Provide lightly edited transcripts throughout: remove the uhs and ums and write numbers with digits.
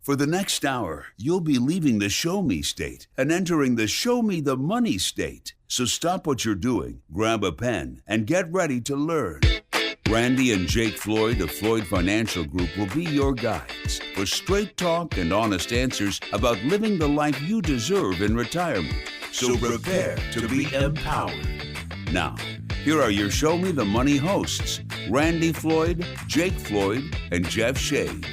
For the next hour, you'll be leaving the Show Me state and entering the Show Me the Money state. So stop what you're doing, grab a pen, and get ready to learn. Randy and Jake Floyd of Floyd Financial Group will be your guides for straight talk and honest answers about living the life you deserve in retirement. So prepare to be empowered. Now, here are your Show Me the Money hosts, Randy Floyd, Jake Floyd, and Jeff Shade.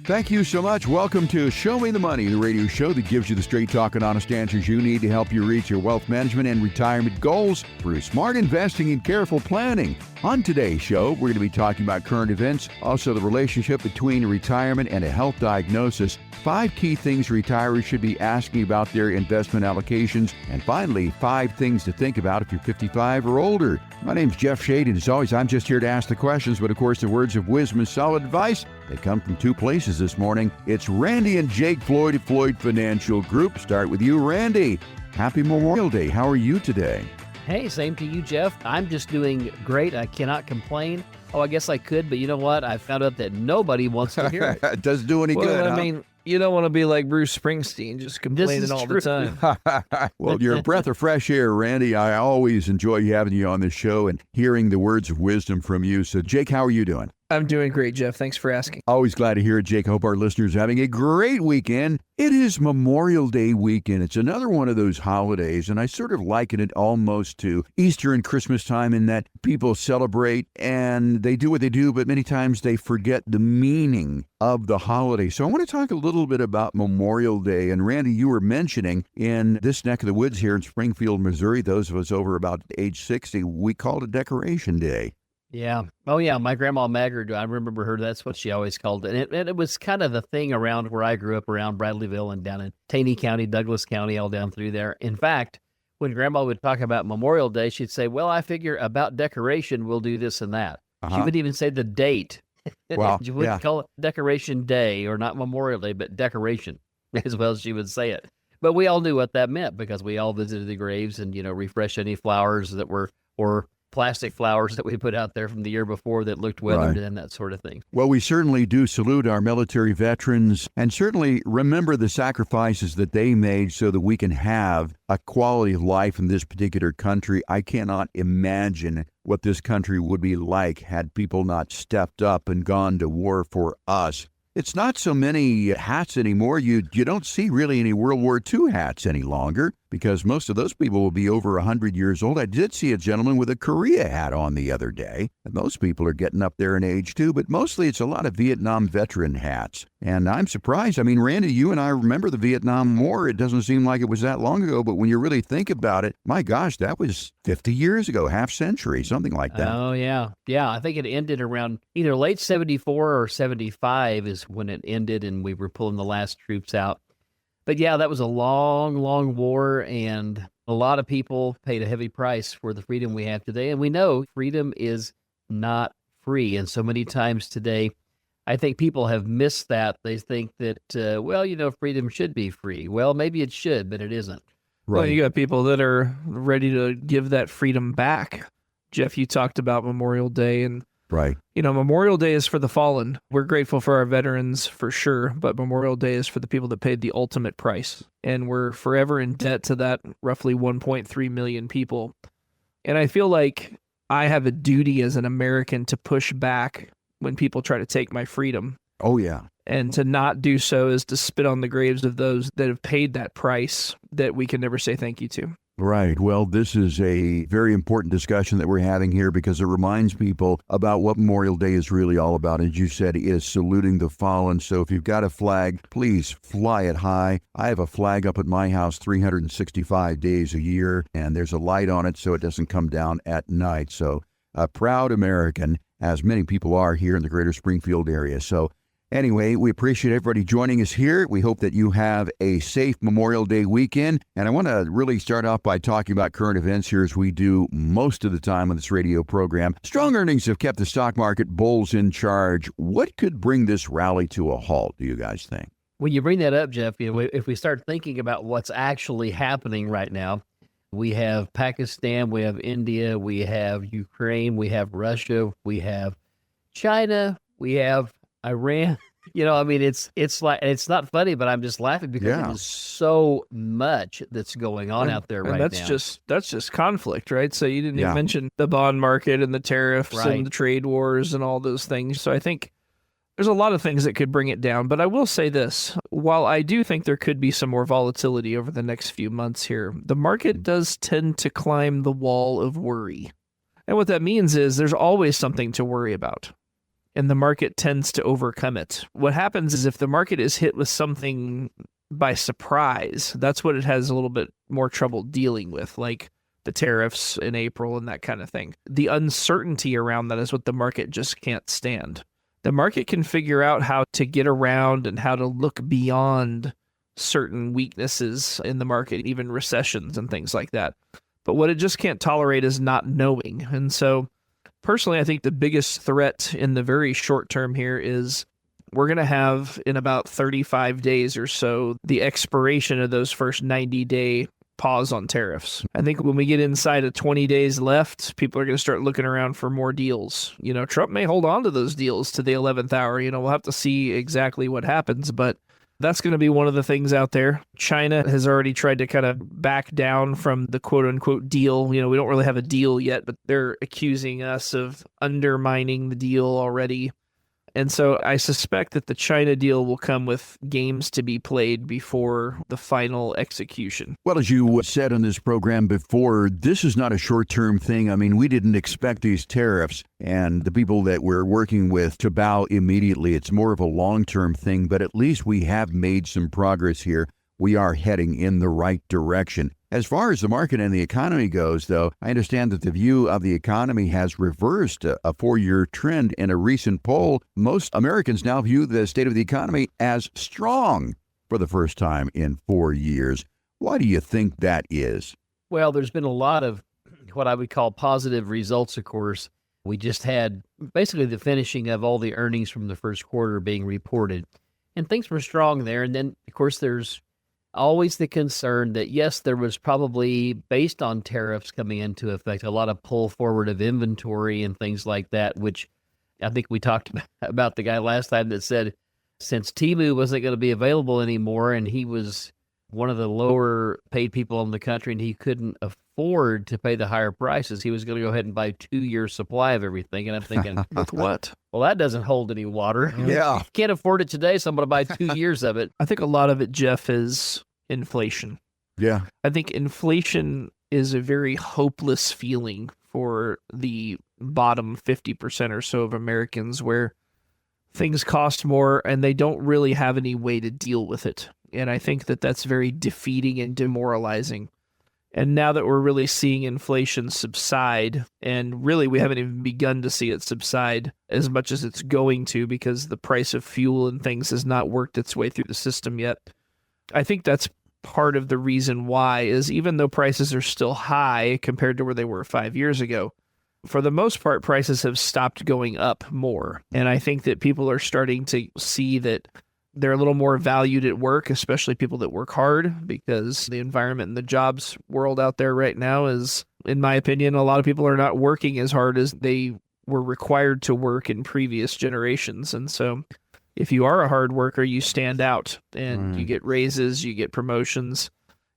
Thank you so much. Welcome to Show Me the Money, the radio show that gives you the straight talk and honest answers you need to help you reach your wealth management and retirement goals through smart investing and careful planning. On today's show, we're going to be talking about current events, also the relationship between retirement and a health diagnosis, 5 key things retirees should be asking about their investment allocations, and finally, 5 things to think about if you're 55 or older. My name's Jeff Shade, and as always, I'm just here to ask the questions, but of course, the words of wisdom and solid advice, they come from 2 places this morning. It's Randy and Jake Floyd of Floyd Financial Group. Start with you, Randy. Happy Memorial Day. How are you today? Hey, same to you, Jeff. I'm just doing great. I cannot complain. Oh, I guess I could, but you know what? I found out that nobody wants to hear it. It doesn't do any good, I mean, you don't want to be like Bruce Springsteen, just complaining all the time. Well, you're a breath of fresh air, Randy. I always enjoy having you on this show and hearing the words of wisdom from you. So, Jake, how are you doing? I'm doing great, Jeff. Thanks for asking. Always glad to hear it, Jake. Hope our listeners are having a great weekend. It is Memorial Day weekend. It's another one of those holidays, and I sort of liken it almost to Easter and Christmas time in that people celebrate and they do what they do, but many times they forget the meaning of the holiday. So I want to talk a little bit about Memorial Day. And Randy, you were mentioning in this neck of the woods here in Springfield, Missouri, those of us over about age 60, we call it Decoration Day. Yeah. Oh, yeah. My grandma Maggard, I remember her. That's what she always called it. And it was kind of the thing around where I grew up, around Bradleyville and down in Taney County, Douglas County, all down through there. In fact, when Grandma would talk about Memorial Day, she'd say, well, I figure about decoration, we'll do this and that. She would even say the date. Well, she wouldn't call it Decoration Day or not Memorial Day, but decoration, as well as she would say it. But we all knew what that meant because we all visited the graves and, refresh any flowers that were, or plastic flowers that we put out there from the year before that looked weathered and that sort of thing. Well, we certainly do salute our military veterans and certainly remember the sacrifices that they made so that we can have a quality of life in this particular country. I cannot imagine what this country would be like had people not stepped up and gone to war for us. It's not so many hats anymore. You don't see really any World War II hats any longer because most of those people will be over 100 years old. I did see a gentleman with a Korea hat on the other day, and those people are getting up there in age too, but mostly it's a lot of Vietnam veteran hats. And I'm surprised. I mean, Randy, you and I remember the Vietnam War. It doesn't seem like it was that long ago, but when you really think about it, my gosh, that was 50 years ago, half century, something like that. Oh, yeah. Yeah, I think it ended around either late 74 or 75 is when it ended and we were pulling the last troops out. But yeah, that was a long, long war, and a lot of people paid a heavy price for the freedom we have today. And we know freedom is not free. And so many times today, I think people have missed that. They think that, freedom should be free. Well, maybe it should, but it isn't. Right. Well, you got people that are ready to give that freedom back. Jeff, you talked about Memorial Day, and right. Memorial Day is for the fallen. We're grateful for our veterans for sure, but Memorial Day is for the people that paid the ultimate price. And we're forever in debt to that roughly 1.3 million people. And I feel like I have a duty as an American to push back when people try to take my freedom. Oh, yeah. And to not do so is to spit on the graves of those that have paid that price that we can never say thank you to. Right. Well, this is a very important discussion that we're having here because it reminds people about what Memorial Day is really all about. As you said, it is saluting the fallen. So if you've got a flag, please fly it high. I have a flag up at my house 365 days a year, and there's a light on it so it doesn't come down at night. So a proud American, as many people are here in the greater Springfield area. So anyway, we appreciate everybody joining us here. We hope that you have a safe Memorial Day weekend. And I want to really start off by talking about current events here as we do most of the time on this radio program. Strong earnings have kept the stock market bulls in charge. What could bring this rally to a halt, do you guys think? When you bring that up, Jeff, if we start thinking about what's actually happening right now, we have Pakistan, we have India, we have Ukraine, we have Russia, we have China, we have Iran. I mean, it's like it's not funny, but I'm just laughing because Yeah. there's so much that's going on out there And right that's now. that's just conflict, right? So you didn't Yeah. even mention the bond market and the tariffs Right. and the trade wars and all those things. So I think there's a lot of things that could bring it down. But I will say this, while I do think there could be some more volatility over the next few months here, the market does tend to climb the wall of worry. And what that means is there's always something to worry about. And the market tends to overcome it. What happens is if the market is hit with something by surprise, that's what it has a little bit more trouble dealing with, like the tariffs in April and that kind of thing. The uncertainty around that is what the market just can't stand. The market can figure out how to get around and how to look beyond certain weaknesses in the market, even recessions and things like that. But what it just can't tolerate is not knowing. And so personally, I think the biggest threat in the very short term here is we're going to have in about 35 days or so the expiration of those first 90-day pause on tariffs. I think when we get inside of 20 days left, people are going to start looking around for more deals. Trump may hold on to those deals to the 11th hour. We'll have to see exactly what happens, but that's going to be one of the things out there. China has already tried to kind of back down from the quote unquote deal. We don't really have a deal yet, but they're accusing us of undermining the deal already. And so I suspect that the China deal will come with games to be played before the final execution. Well, as you said on this program before, this is not a short-term thing. I mean, we didn't expect these tariffs and the people that we're working with to bow immediately. It's more of a long-term thing, but at least we have made some progress here. We are heading in the right direction. As far as the market and the economy goes, though, I understand that the view of the economy has reversed a 4-year trend. In a recent poll, most Americans now view the state of the economy as strong for the first time in 4 years. Why do you think that is? Well, there's been a lot of what I would call positive results, of course. We just had basically the finishing of all the earnings from the first quarter being reported, and things were strong there. And then, of course, there's always the concern that, yes, there was probably, based on tariffs coming into effect, a lot of pull forward of inventory and things like that, which I think we talked about the guy last time that said since Temu wasn't going to be available anymore and he was one of the lower paid people in the country and he couldn't afford to pay the higher prices, he was going to go ahead and buy 2 years supply of everything. And I'm thinking, With what? well, that doesn't hold any water. Yeah. Can't afford it today, so I'm going to buy 2 years of it. I think a lot of it, Jeff, is inflation. Yeah. I think inflation is a very hopeless feeling for the bottom 50% or so of Americans where things cost more and they don't really have any way to deal with it. And I think that that's very defeating and demoralizing. And now that we're really seeing inflation subside, and really we haven't even begun to see it subside as much as it's going to because the price of fuel and things has not worked its way through the system yet. I think that's part of the reason why is even though prices are still high compared to where they were 5 years ago, for the most part, prices have stopped going up more. And I think that people are starting to see that they're a little more valued at work, especially people that work hard, because the environment and the jobs world out there right now is, in my opinion, a lot of people are not working as hard as they were required to work in previous generations. And so if you are a hard worker, you stand out and you get raises, you get promotions,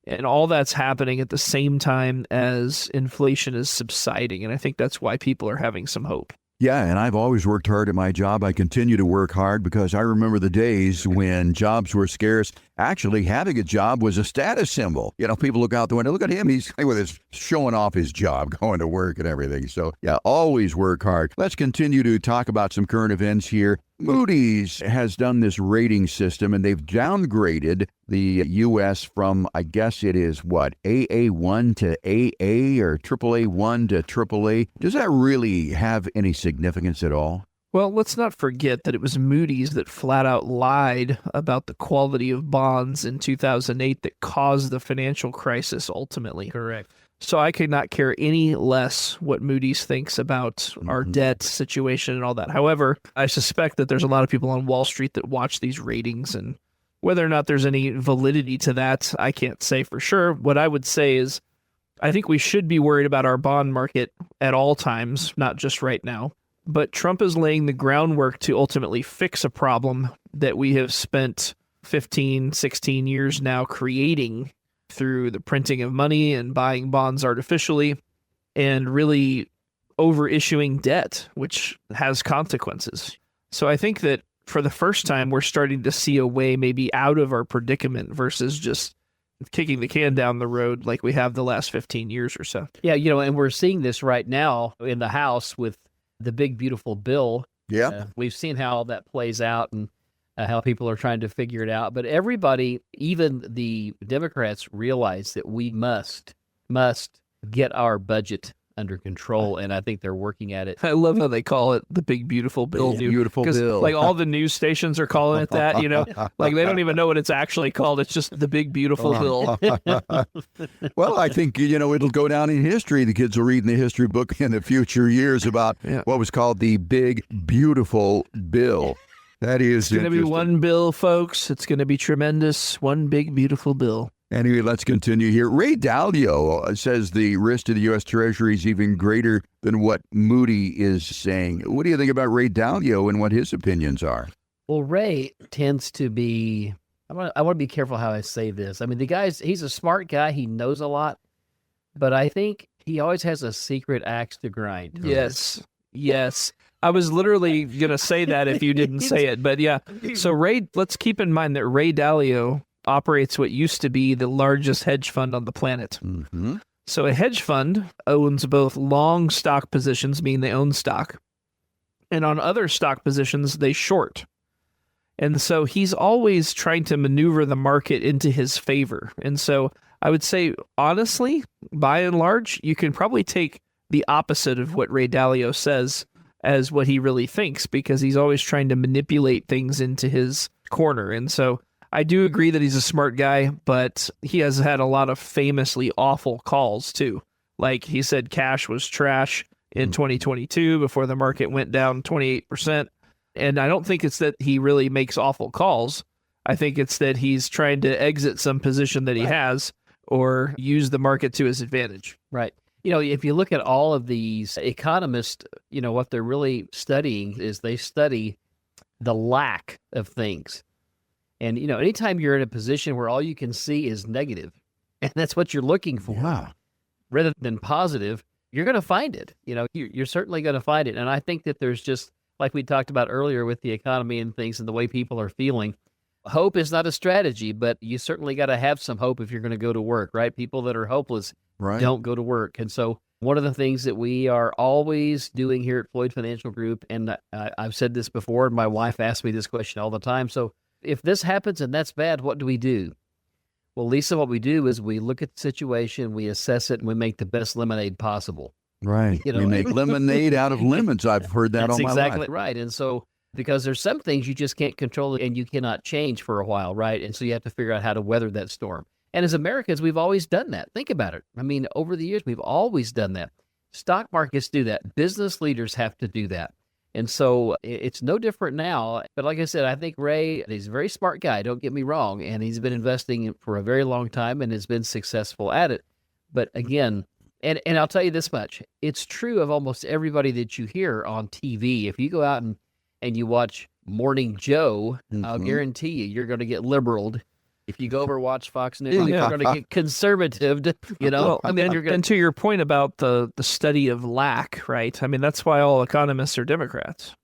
and all that's happening at the same time as inflation is subsiding. And I think that's why people are having some hope. Yeah, and I've always worked hard at my job. I continue to work hard because I remember the days when jobs were scarce. Actually, having a job was a status symbol. People look out the window, look at him, he's with his showing off his job, going to work and everything. So, yeah, always work hard. Let's continue to talk about some current events here. Moody's has done this rating system, and they've downgraded the U.S. from, I guess it is, AA1 to AA or AAA1 to AAA. Does that really have any significance at all? Well, let's not forget that it was Moody's that flat out lied about the quality of bonds in 2008 that caused the financial crisis ultimately. Correct. So I could not care any less what Moody's thinks about our debt situation and all that. However, I suspect that there's a lot of people on Wall Street that watch these ratings, and whether or not there's any validity to that, I can't say for sure. What I would say is I think we should be worried about our bond market at all times, not just right now. but Trump is laying the groundwork to ultimately fix a problem that we have spent 15, 16 years now creating through the printing of money and buying bonds artificially and really overissuing debt, which has consequences. So I think that for the first time, we're starting to see a way maybe out of our predicament versus just kicking the can down the road like we have the last 15 years or so. Yeah, and we're seeing this right now in the House with the big, beautiful bill. Yeah. We've seen how that plays out and how people are trying to figure it out. But everybody, even the Democrats, realize that we must get our budget under control, and I think they're working at it. I love how they call it the big, beautiful bill. Beautiful bill. Like all the news stations are calling it that, like they don't even know what it's actually called. It's just the big, beautiful bill. Well, I think, it'll go down in history. The kids will read in the history book in the future years about what was called the big, beautiful bill. That is It's going to be one bill, folks. It's going to be tremendous. One big, beautiful bill. Anyway, let's continue here. Ray Dalio says the risk to the U.S. Treasury is even greater than what Moody is saying. What do you think about Ray Dalio and what his opinions are? Well, Ray tends to be, I want to be careful how I say this. I mean, he's a smart guy. He knows a lot, but I think he always has a secret axe to grind. Yes. I was literally going to say that if you didn't say it, but yeah. So let's keep in mind that Ray Dalio operates what used to be the largest hedge fund on the planet. Mm-hmm. So a hedge fund owns both long stock positions, meaning they own stock, and on other stock positions, they short. And so he's always trying to maneuver the market into his favor. And so I would say, honestly, by and large, you can probably take the opposite of what Ray Dalio says as what he really thinks, because he's always trying to manipulate things into his corner. And so I do agree that he's a smart guy, but he has had a lot of famously awful calls too. Like he said cash was trash in 2022 before the market went down 28%. And I don't think it's that he really makes awful calls. I think it's that he's trying to exit some position that he has or use the market to his advantage. Right. If you look at all of these economists, what they're really studying is they study the lack of things. And, anytime you're in a position where all you can see is negative, and that's what you're looking for, rather than positive, you're going to find it. You're certainly going to find it. And I think that there's just, like we talked about earlier with the economy and things and the way people are feeling, hope is not a strategy, but you certainly got to have some hope if you're going to go to work, right? People that are hopeless don't go to work. And so one of the things that we are always doing here at Floyd Financial Group, and I've said this before, and my wife asks me this question all the time. So if this happens and that's bad, what do we do? Well, Lisa, what we do is we look at the situation, we assess it, and we make the best lemonade possible. Right. We make lemonade out of lemons. I've heard that all my life. That's exactly right. And so because there's some things you just can't control and you cannot change for a while, right? And so you have to figure out how to weather that storm. And as Americans, we've always done that. Think about it. I mean, over the years, we've always done that. Stock markets do that. Business leaders have to do that. And so it's no different now. But like I said, I think Ray, he's a very smart guy, don't get me wrong. And he's been investing for a very long time and has been successful at it. But again, and I'll tell you this much, it's true of almost everybody that you hear on TV. If you go out and you watch Morning Joe, I'll guarantee you're going to get liberaled. If you go over and watch Fox News, you're going to get conservative, Well, I mean, and to your point about the study of lack, right? I mean, that's why all economists are Democrats,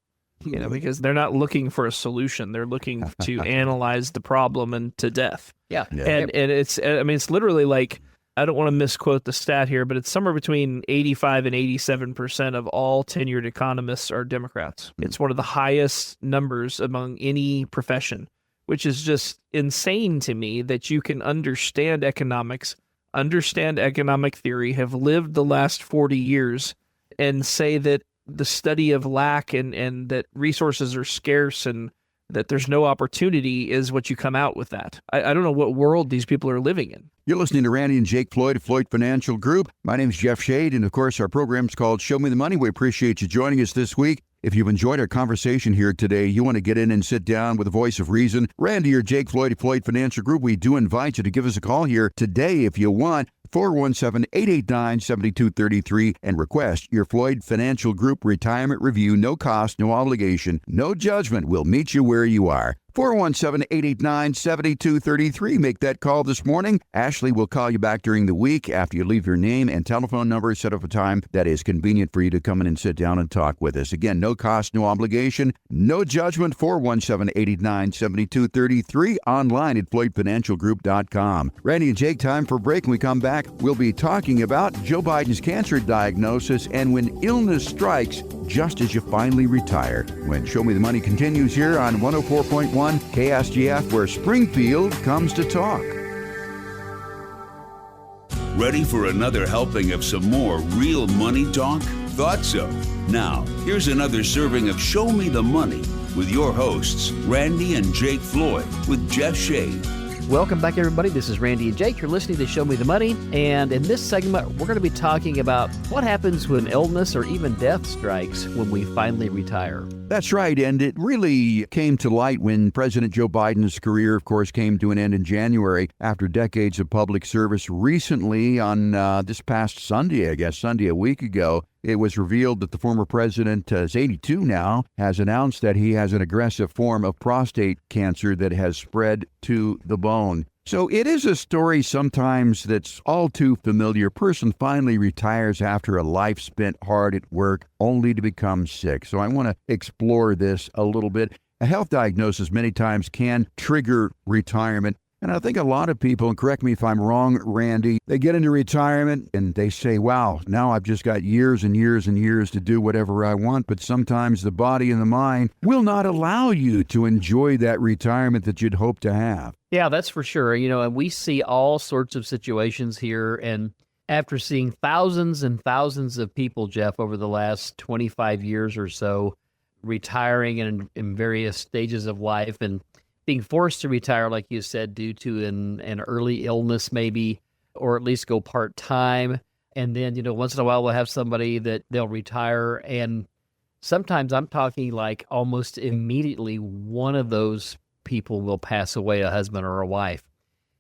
because they're not looking for a solution. They're looking to analyze the problem and to death. Yeah. And it's literally like, I don't want to misquote the stat here, but it's somewhere between 85 and 87% of all tenured economists are Democrats. It's one of the highest numbers among any profession, which is just insane to me that you can understand economics, understand economic theory, have lived the last 40 years, and say that the study of lack and that resources are scarce and that there's no opportunity is what you come out with that. I don't know what world these people are living in. You're listening to Randy and Jake Floyd of Floyd Financial Group. My name is Jeff Shade, and of course, our program's called Show Me the Money. We appreciate you joining us this week. If you've enjoyed our conversation here today, you want to get in and sit down with a voice of reason, Randy or Jake Floyd of Floyd Financial Group, we do invite you to give us a call here today if you want. 417-889-7233 and request your Floyd Financial Group Retirement Review. No cost, no obligation, no judgment. We'll meet you where you are. 417-889-7233. Make that call this morning. Ashley will call you back during the week after you leave your name and telephone number. Set up a time that is convenient for you to come in and sit down and talk with us. Again, no cost, no obligation, no judgment. 417-889-7233. Online at FloydFinancialGroup.com. Randy and Jake, time for a break. When we come back, we'll be talking about Joe Biden's cancer diagnosis and when illness strikes just as you finally retire. When Show Me the Money continues here on 104.1 KSGF, where Springfield comes to talk. Ready for another helping of some more real money talk? Thought so. Now, here's another serving of Show Me the Money with your hosts, Randy and Jake Floyd, with Jeff Shade. Welcome back, everybody. This is Randy and Jake. You're listening to Show Me the Money. And in this segment, we're going to be talking about what happens when illness or even death strikes when we finally retire. That's right, and it really came to light when President Joe Biden's career, of course, came to an end in January after decades of public service. Recently, on this past Sunday, a week ago, it was revealed that the former president, is 82 now, has announced that he has an aggressive form of prostate cancer that has spread to the bone. So it is a story sometimes that's all too familiar. A person finally retires after a life spent hard at work only to become sick. So I want to explore this a little bit. A health diagnosis many times can trigger retirement. And I think a lot of people, and correct me if I'm wrong, Randy, they get into retirement and they say, wow, now I've just got years and years and years to do whatever I want. But sometimes the body and the mind will not allow you to enjoy that retirement that you'd hope to have. Yeah, that's for sure. And we see all sorts of situations here. And after seeing thousands and thousands of people, Jeff, over the last 25 years or so, retiring in various stages of life and being forced to retire, like you said, due to an early illness maybe, or at least go part-time. And then, once in a while we'll have somebody that they'll retire. And sometimes I'm talking like almost immediately one of those people will pass away, a husband or a wife.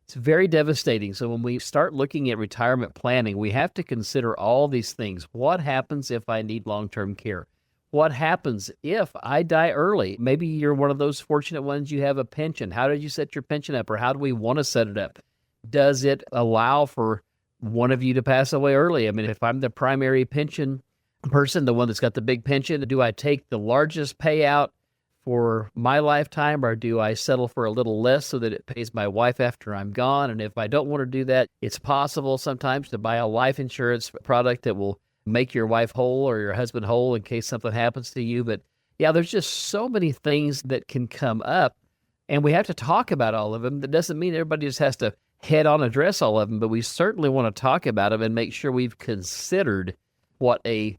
It's very devastating. So when we start looking at retirement planning, we have to consider all these things. What happens if I need long-term care? What happens if I die early? Maybe you're one of those fortunate ones, you have a pension. How did you set your pension up, or how do we want to set it up? Does it allow for one of you to pass away early? I mean, if I'm the primary pension person, the one that's got the big pension, do I take the largest payout for my lifetime, or do I settle for a little less so that it pays my wife after I'm gone? And if I don't want to do that, it's possible sometimes to buy a life insurance product that will make your wife whole or your husband whole in case something happens to you. But yeah, there's just so many things that can come up, and we have to talk about all of them. That doesn't mean everybody just has to head on address all of them, but we certainly want to talk about them and make sure we've considered what a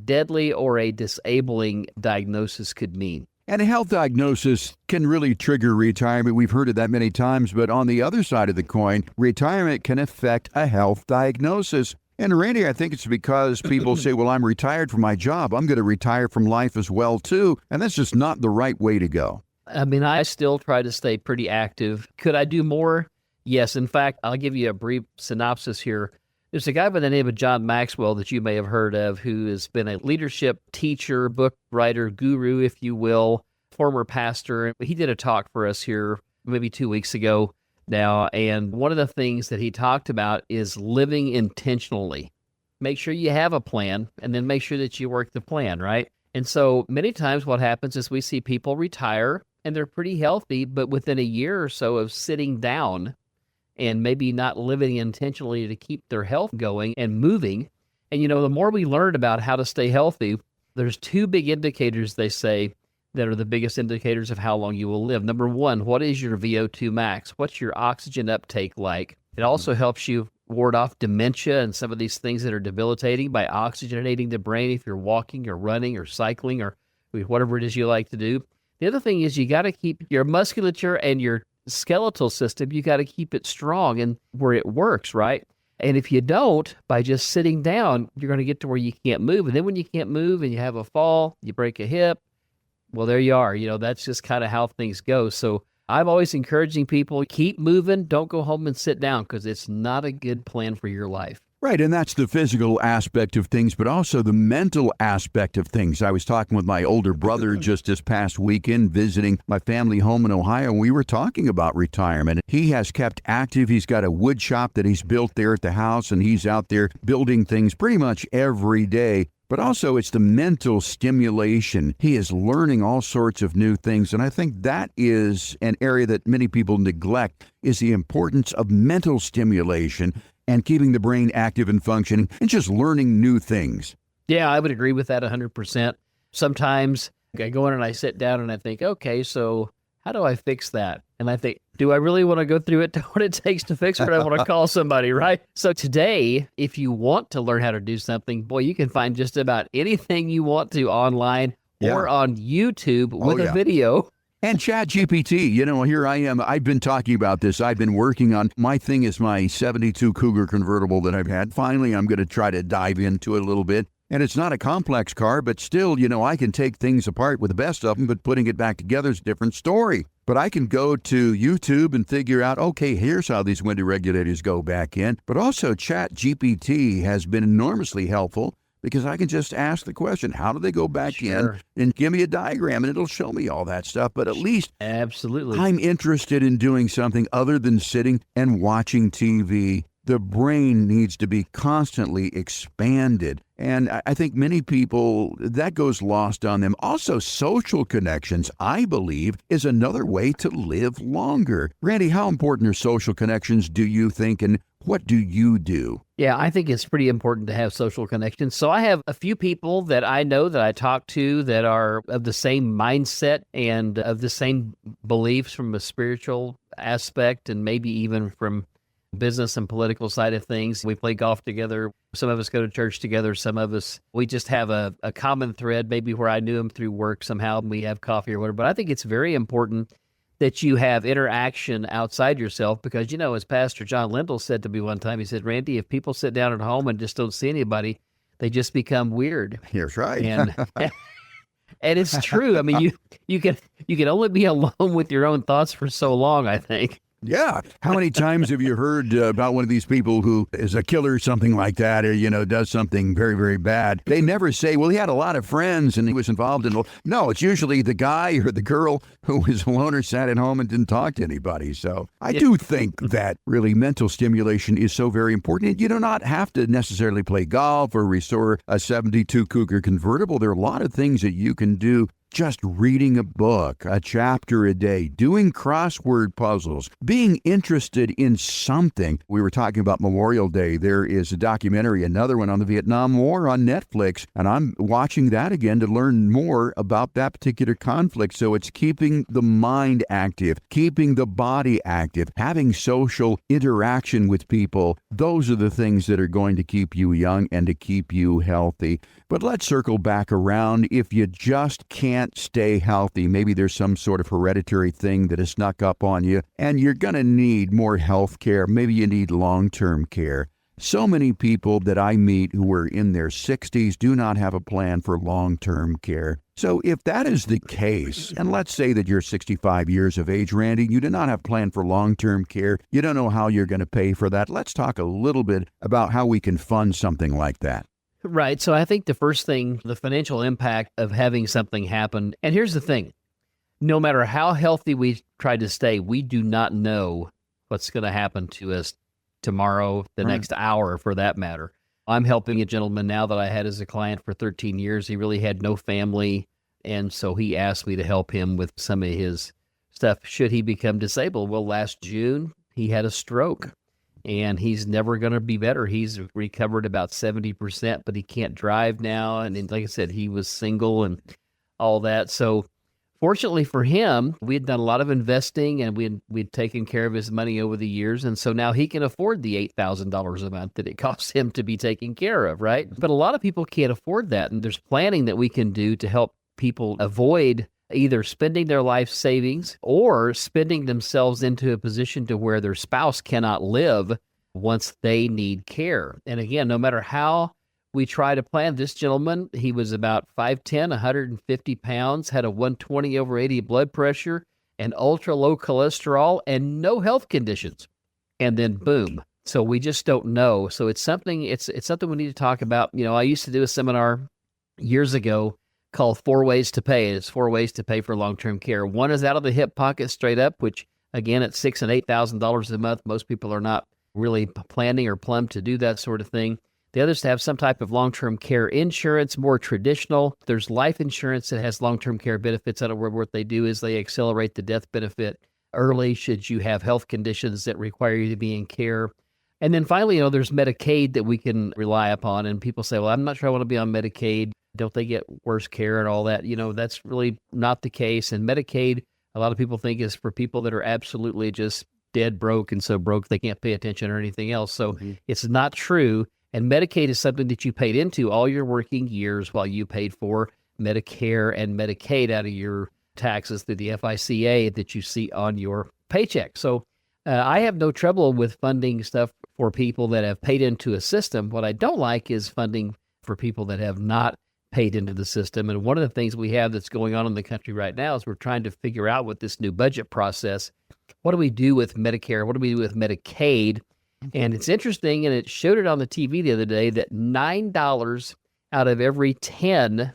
deadly or a disabling diagnosis could mean. And a health diagnosis can really trigger retirement. We've heard of that many times, but on the other side of the coin, retirement can affect a health diagnosis. And Randy, I think it's because people say, well, I'm retired from my job. I'm going to retire from life as well, too. And that's just not the right way to go. I mean, I still try to stay pretty active. Could I do more? Yes. In fact, I'll give you a brief synopsis here. There's a guy by the name of John Maxwell that you may have heard of, who has been a leadership teacher, book writer, guru, if you will, former pastor. He did a talk for us here maybe 2 weeks ago now, and one of the things that he talked about is living intentionally. Make sure you have a plan, and then make sure that you work the plan, right? And so many times what happens is we see people retire, and they're pretty healthy, but within a year or so of sitting down and maybe not living intentionally to keep their health going and moving. And, the more we learn about how to stay healthy, there's two big indicators, they say, that are the biggest indicators of how long you will live. Number one, what is your VO2 max? What's your oxygen uptake like? It also helps you ward off dementia and some of these things that are debilitating by oxygenating the brain if you're walking or running or cycling or whatever it is you like to do. The other thing is you got to keep your musculature and your skeletal system, you got to keep it strong and where it works, right? And if you don't, by just sitting down, you're going to get to where you can't move. And then when you can't move and you have a fall, you break a hip, well, there you are. That's just kind of how things go. So I'm always encouraging people, keep moving. Don't go home and sit down because it's not a good plan for your life. Right, and that's the physical aspect of things, but also the mental aspect of things. I was talking with my older brother just this past weekend, visiting my family home in Ohio, and we were talking about retirement. He has kept active. He's got a wood shop that he's built there at the house, and he's out there building things pretty much every day. But also it's the mental stimulation. He is learning all sorts of new things, and I think that is an area that many people neglect, is the importance of mental stimulation and keeping the brain active and functioning and just learning new things. Yeah, I would agree with that 100%. Sometimes I go in and I sit down and I think, okay, so how do I fix that? And I think, do I really want to go through it, what it takes to fix it, or I want to call somebody, right? So today, if you want to learn how to do something, boy, you can find just about anything you want to online or on YouTube with a video. And ChatGPT, here I am. I've been talking about this. I've been working on, my thing is my 72 Cougar convertible that I've had. Finally, I'm going to try to dive into it a little bit. And it's not a complex car, but still, I can take things apart with the best of them, but putting it back together is a different story. But I can go to YouTube and figure out, okay, here's how these window regulators go back in. But also ChatGPT has been enormously helpful, because I can just ask the question, how do they go back in, and give me a diagram, and it'll show me all that stuff. But at least absolutely, I'm interested in doing something other than sitting and watching TV. The brain needs to be constantly expanded. And I think many people, that goes lost on them. Also, social connections, I believe, is another way to live longer. Randy, how important are social connections, do you think, and what do you do? Yeah, I think it's pretty important to have social connections. So I have a few people that I know that I talk to that are of the same mindset and of the same beliefs from a spiritual aspect, and maybe even from business and political side of things. We play golf together. Some of us go to church together. Some of us, we just have a common thread, maybe where I knew him through work somehow, and we have coffee or whatever. But I think it's very important that you have interaction outside yourself, because, as Pastor John Lindell said to me one time, he said, Randy, if people sit down at home and just don't see anybody, they just become weird. That's right. And and it's true. I mean, you can only be alone with your own thoughts for so long, I think. Yeah. How many times have you heard about one of these people who is a killer or something like that, or, does something very, very bad? They never say, well, he had a lot of friends and he was involved in... No, it's usually the guy or the girl who was alone or sat at home and didn't talk to anybody. So I do think that really mental stimulation is so very important. You do not have to necessarily play golf or restore a 72 Cougar convertible. There are a lot of things that you can do. Just reading a book, a chapter a day, doing crossword puzzles, being interested in something. We were talking about Memorial Day. There is a documentary, another one on the Vietnam War on Netflix, and I'm watching that again to learn more about that particular conflict. So it's keeping the mind active, keeping the body active, having social interaction with people. Those are the things that are going to keep you young and to keep you healthy. But let's circle back around. If you just can't stay healthy, maybe there's some sort of hereditary thing that has snuck up on you, and you're going to need more health care. Maybe you need long-term care. So many people that I meet who are in their 60s do not have a plan for long-term care. So if that is the case, and let's say that you're 65 years of age, Randy, you do not have a plan for long-term care, you don't know how you're going to pay for that, let's talk a little bit about how we can fund something like that. Right. So I think the first thing, the financial impact of having something happen. And here's the thing. No matter how healthy we try to stay, we do not know what's going to happen to us tomorrow, the next hour, for that matter. I'm helping a gentleman now that I had as a client for 13 years. He really had no family. And so he asked me to help him with some of his stuff should he become disabled. Well, last June, he had a stroke. And he's never going to be better. He's recovered about 70%, but he can't drive now. And like I said, he was single and all that. So fortunately for him, we had done a lot of investing, and we'd taken care of his money over the years. And so now he can afford the $8,000 a month that it costs him to be taken care of, right? But a lot of people can't afford that. And there's planning that we can do to help people avoid either spending their life savings or spending themselves into a position to where their spouse cannot live once they need care. And again, no matter how we try to plan, this gentleman, he was about 5'10", 150 pounds, had a 120/80 blood pressure, and ultra low cholesterol and no health conditions. And then boom. So we just don't know. So it's something we need to talk about. I used to do a seminar years ago called 4 Ways to Pay. It's 4 ways to pay for long-term care. One is out of the hip pocket straight up, which again, at $6,000 and $8,000 a month, most people are not really planning or plumbed to do that sort of thing. The others to have some type of long-term care insurance, more traditional. There's life insurance that has long-term care benefits. Out of what they do is they accelerate the death benefit early should you have health conditions that require you to be in care. And then finally, there's Medicaid that we can rely upon. And people say, well, I'm not sure I want to be on Medicaid. Don't they get worse care and all that? That's really not the case. And Medicaid, a lot of people think is for people that are absolutely just dead broke and so broke they can't pay attention or anything else. So It's not true. And Medicaid is something that you paid into all your working years while you paid for Medicare and Medicaid out of your taxes through the FICA that you see on your paycheck. So I have no trouble with funding stuff for people that have paid into a system. What I don't like is funding for people that have not paid into the system. And one of the things we have that's going on in the country right now is we're trying to figure out with this new budget process, what do we do with Medicare? What do we do with Medicaid? And it's interesting, and it showed it on the TV the other day, that $9 out of every 10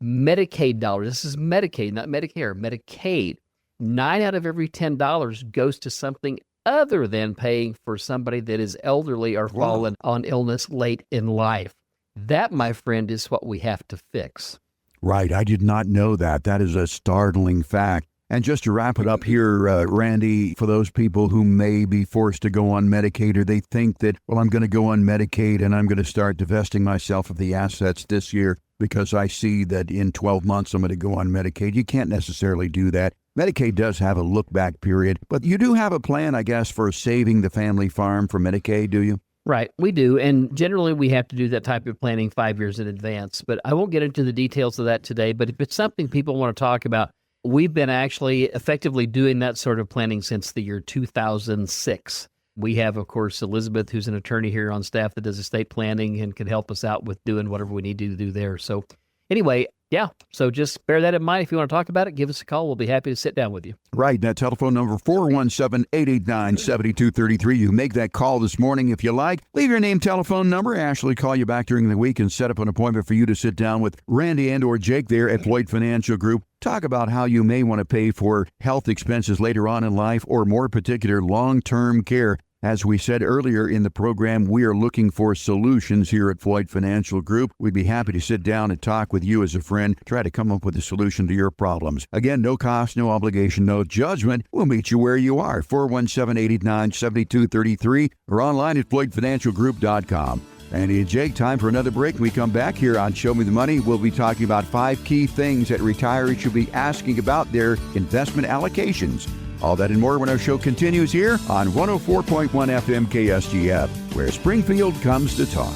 Medicaid dollars, this is Medicaid, not Medicare, Medicaid, 9 out of every $10 goes to something other than paying for somebody that is elderly or fallen on illness late in life. That, my friend, is what we have to fix. Right. I did not know that. That is a startling fact. And just to wrap it up here, Randy, for those people who may be forced to go on Medicaid, or they think that, well, I'm going to go on Medicaid and I'm going to start divesting myself of the assets this year because I see that in 12 months I'm going to go on Medicaid. You can't necessarily do that. Medicaid does have a look-back period, but you do have a plan, I guess, for saving the family farm for Medicaid, do you? Right, we do. And generally, we have to do that type of planning 5 years in advance. But I won't get into the details of that today. But if it's something people want to talk about, we've been actually effectively doing that sort of planning since the year 2006. We have, of course, Elizabeth, who's an attorney here on staff that does estate planning and can help us out with doing whatever we need to do there. So anyway, yeah, so just bear that in mind. If you want to talk about it, give us a call. We'll be happy to sit down with you. Right, that telephone number, 417-889-7233. You make that call this morning if you like. Leave your name, telephone number. Ashley call you back during the week and set up an appointment for you to sit down with Randy and or Jake there at Floyd Financial Group. Talk about how you may want to pay for health expenses later on in life, or more particular, long-term care. As we said earlier in the program, we are looking for solutions here at Floyd Financial Group. We'd be happy to sit down and talk with you as a friend, try to come up with a solution to your problems. Again, no cost, no obligation, no judgment. We'll meet you where you are, 417-889-7233, or online at floydfinancialgroup.com. Andy and Jake, time for another break. When we come back here on Show Me the Money, we'll be talking about 5 key things that retirees should be asking about their investment allocations. All that and more when our show continues here on 104.1 FM KSGF, where Springfield comes to talk.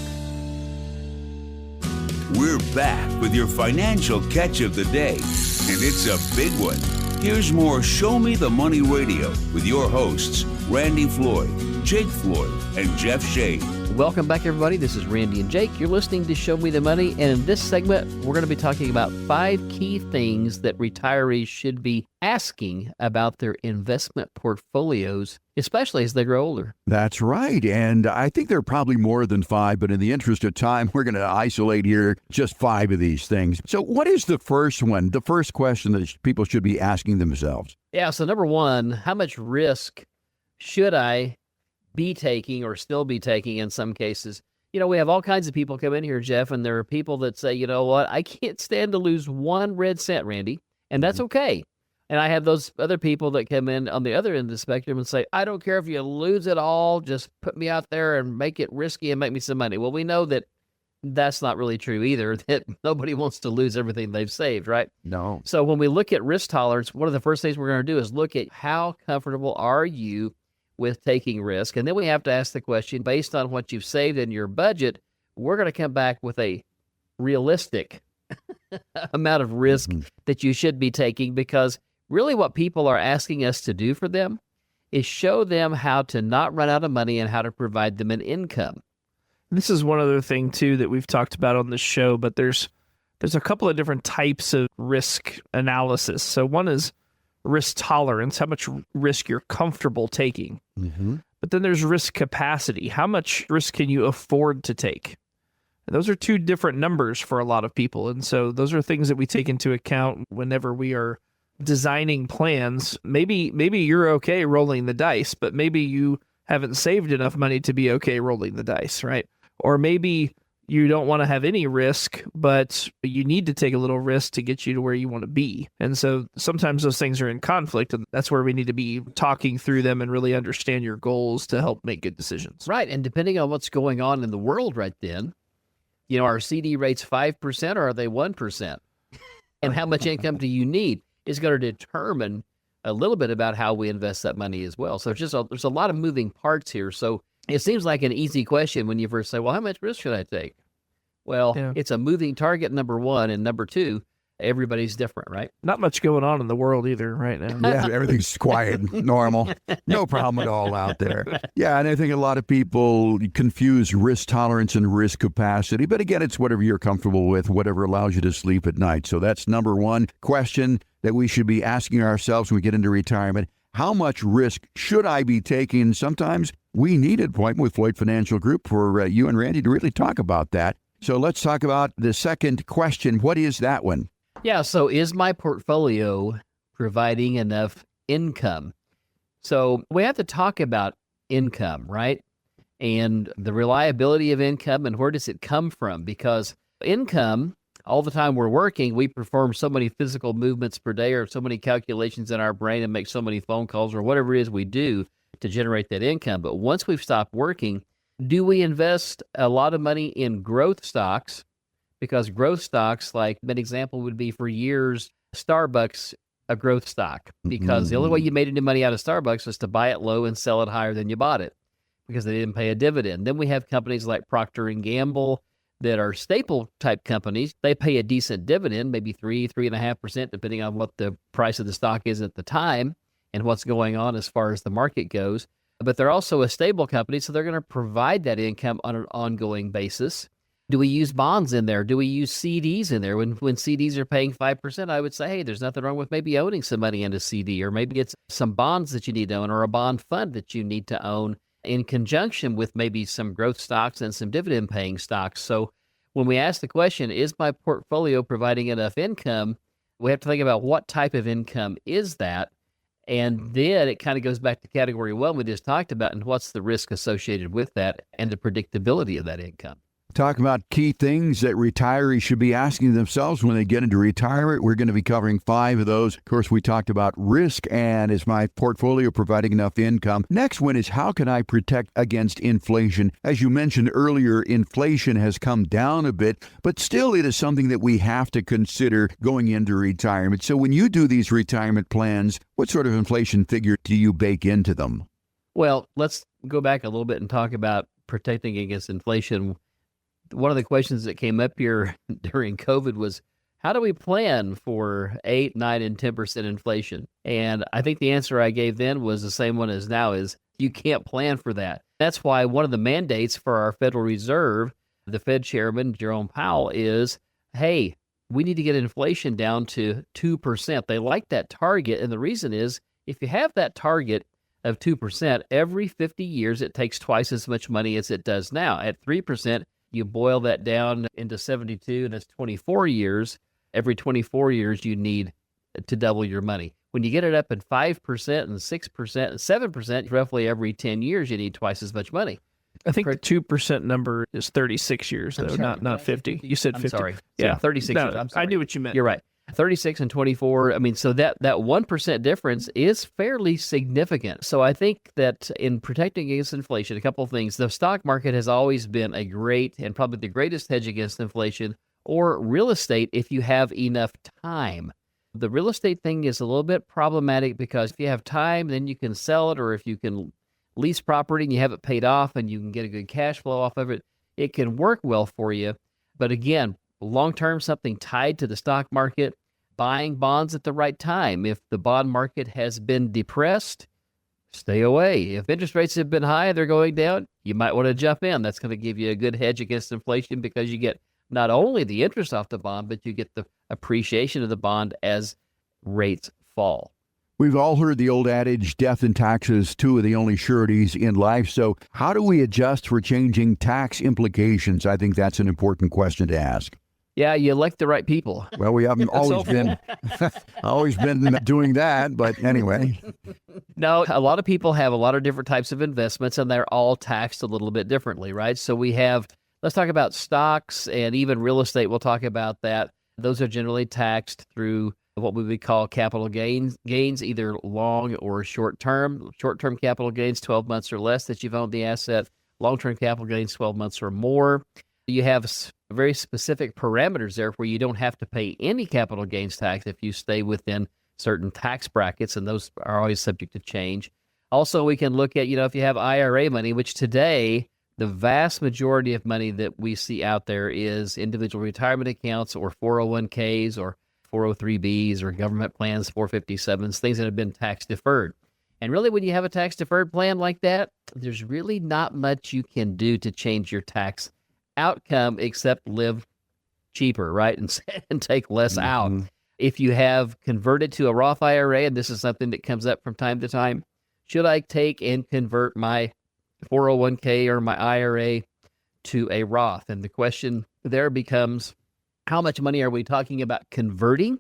We're back with your financial catch of the day, and it's a big one. Here's more Show Me the Money Radio with your hosts, Randy Floyd, Jake Floyd, and Jeff Shade. Welcome back, everybody. This is Randy and Jake. You're listening to Show Me the Money, and in this segment, we're going to be talking about 5 key things that retirees should be asking about their investment portfolios, especially as they grow older. That's right, and I think there are probably more than 5, but in the interest of time, we're going to isolate here just 5 of these things. So what is the first one, the first question that people should be asking themselves? Yeah, so number 1, how much risk should I be taking or still be taking in some cases? We have all kinds of people come in here, Jeff, and there are people that say, you know what, I can't stand to lose 1 red cent, Randy, and that's okay. And I have those other people that come in on the other end of the spectrum and say, I don't care if you lose it all, just put me out there and make it risky and make me some money. Well, we know that that's not really true either, that nobody wants to lose everything they've saved, right? No. So when we look at risk tolerance, one of the first things we're going to do is look at how comfortable are you with taking risk. And then we have to ask the question, based on what you've saved in your budget, we're going to come back with a realistic amount of risk that you should be taking, because really what people are asking us to do for them is show them how to not run out of money and how to provide them an income. This is one other thing, too, that we've talked about on this show, but there's a couple of different types of risk analysis. So one is risk tolerance, how much risk you're comfortable taking. Mm-hmm. But then there's risk capacity. How much risk can you afford to take? And those are two different numbers for a lot of people. And so those are things that we take into account whenever we are designing plans. Maybe you're okay rolling the dice, but maybe you haven't saved enough money to be okay rolling the dice, right? Or maybe you don't want to have any risk, but you need to take a little risk to get you to where you want to be. And so sometimes those things are in conflict, and that's where we need to be talking through them and really understand your goals to help make good decisions. Right. And depending on what's going on in the world right then, are CD rates 5% or are they 1%? And how much income do you need is going to determine a little bit about how we invest that money as well. So there's a lot of moving parts here. So it seems like an easy question when you first say, well, how much risk should I take? Well, It's a moving target, number one, and number two, everybody's different, right? Not much going on in the world either right now. Yeah, everything's quiet, normal, no problem at all out there. Yeah, and I think a lot of people confuse risk tolerance and risk capacity. But again, it's whatever you're comfortable with, whatever allows you to sleep at night. So that's number one question that we should be asking ourselves when we get into retirement. How much risk should I be taking? Sometimes we need an appointment with Floyd Financial Group for you and Randy to really talk about that. So let's talk about the second question. What is that one? Yeah, so is my portfolio providing enough income? So we have to talk about income, right? And the reliability of income and where does it come from? Because income, all the time we're working, we perform so many physical movements per day or so many calculations in our brain and make so many phone calls or whatever it is we do to generate that income. But once we've stopped working, do we invest a lot of money in growth stocks? Because growth stocks, like an example would be for years, Starbucks, a growth stock. Because the only way you made any money out of Starbucks was to buy it low and sell it higher than you bought it because they didn't pay a dividend. Then we have companies like Procter & Gamble that are staple type companies. They pay a decent dividend, maybe 3.5%, depending on what the price of the stock is at the time and what's going on as far as the market goes. But they're also a stable company, so they're going to provide that income on an ongoing basis. Do we use bonds in there? Do we use CDs in there? When CDs are paying 5%, I would say, hey, there's nothing wrong with maybe owning some money in a CD, or maybe it's some bonds that you need to own or a bond fund that you need to own in conjunction with maybe some growth stocks and some dividend-paying stocks. So when we ask the question, is my portfolio providing enough income, we have to think about what type of income is that? And then it kind of goes back to category one we just talked about, and what's the risk associated with that and the predictability of that income. Talk about key things that retirees should be asking themselves when they get into retirement. We're going to be covering 5 of those. Of course, we talked about risk and is my portfolio providing enough income? Next one is how can I protect against inflation? As you mentioned earlier, inflation has come down a bit, but still it is something that we have to consider going into retirement. So when you do these retirement plans, what sort of inflation figure do you bake into them? Well, let's go back a little bit and talk about protecting against inflation. One of the questions that came up here during COVID was, how do we plan for 8, 9, and 10% inflation? And I think the answer I gave then was the same one as now is you can't plan for that. That's why one of the mandates for our Federal Reserve, the Fed chairman, Jerome Powell, is, hey, we need to get inflation down to 2%. They like that target. And the reason is if you have that target of 2%, every 50 years, it takes twice as much money as it does now. At 3%, you boil that down into 72, and that's 24 years. Every 24 years, you need to double your money. When you get it up at 5% and 6% and 7%, roughly every 10 years, you need twice as much money. I think the 2% number is 36 years, though, not 50. You said 50. I'm sorry. Yeah, 36 no, years. I'm sorry. I knew what you meant. You're right. 36 and 24. I mean, so that 1% difference is fairly significant. So I think that in protecting against inflation, a couple of things. The stock market has always been a great and probably the greatest hedge against inflation, or real estate if you have enough time. The real estate thing is a little bit problematic because if you have time, then you can sell it, or if you can lease property and you have it paid off and you can get a good cash flow off of it, it can work well for you. But again, long-term, something tied to the stock market, buying bonds at the right time. If the bond market has been depressed, stay away. If interest rates have been high, they're going down, you might want to jump in. That's going to give you a good hedge against inflation because you get not only the interest off the bond, but you get the appreciation of the bond as rates fall. We've all heard the old adage, death and taxes, two are the only sureties in life. So how do we adjust for changing tax implications? I think that's an important question to ask. Yeah, you elect the right people. Well, we haven't always been doing that, but anyway. No, a lot of people have a lot of different types of investments, and they're all taxed a little bit differently, right? So let's talk about stocks and even real estate. We'll talk about that. Those are generally taxed through what we would call capital gains, either long or short-term. Short-term capital gains, 12 months or less that you've owned the asset. Long-term capital gains, 12 months or more. You have very specific parameters there where you don't have to pay any capital gains tax if you stay within certain tax brackets, and those are always subject to change. Also, we can look at, if you have IRA money, which today, the vast majority of money that we see out there is individual retirement accounts or 401ks or 403bs or government plans, 457s, things that have been tax deferred. And really, when you have a tax deferred plan like that, there's really not much you can do to change your tax outcome except live cheaper, right? And take less out. If you have converted to a Roth IRA, and this is something that comes up from time to time, should I take and convert my 401k or my IRA to a Roth? And the question there becomes, how much money are we talking about converting?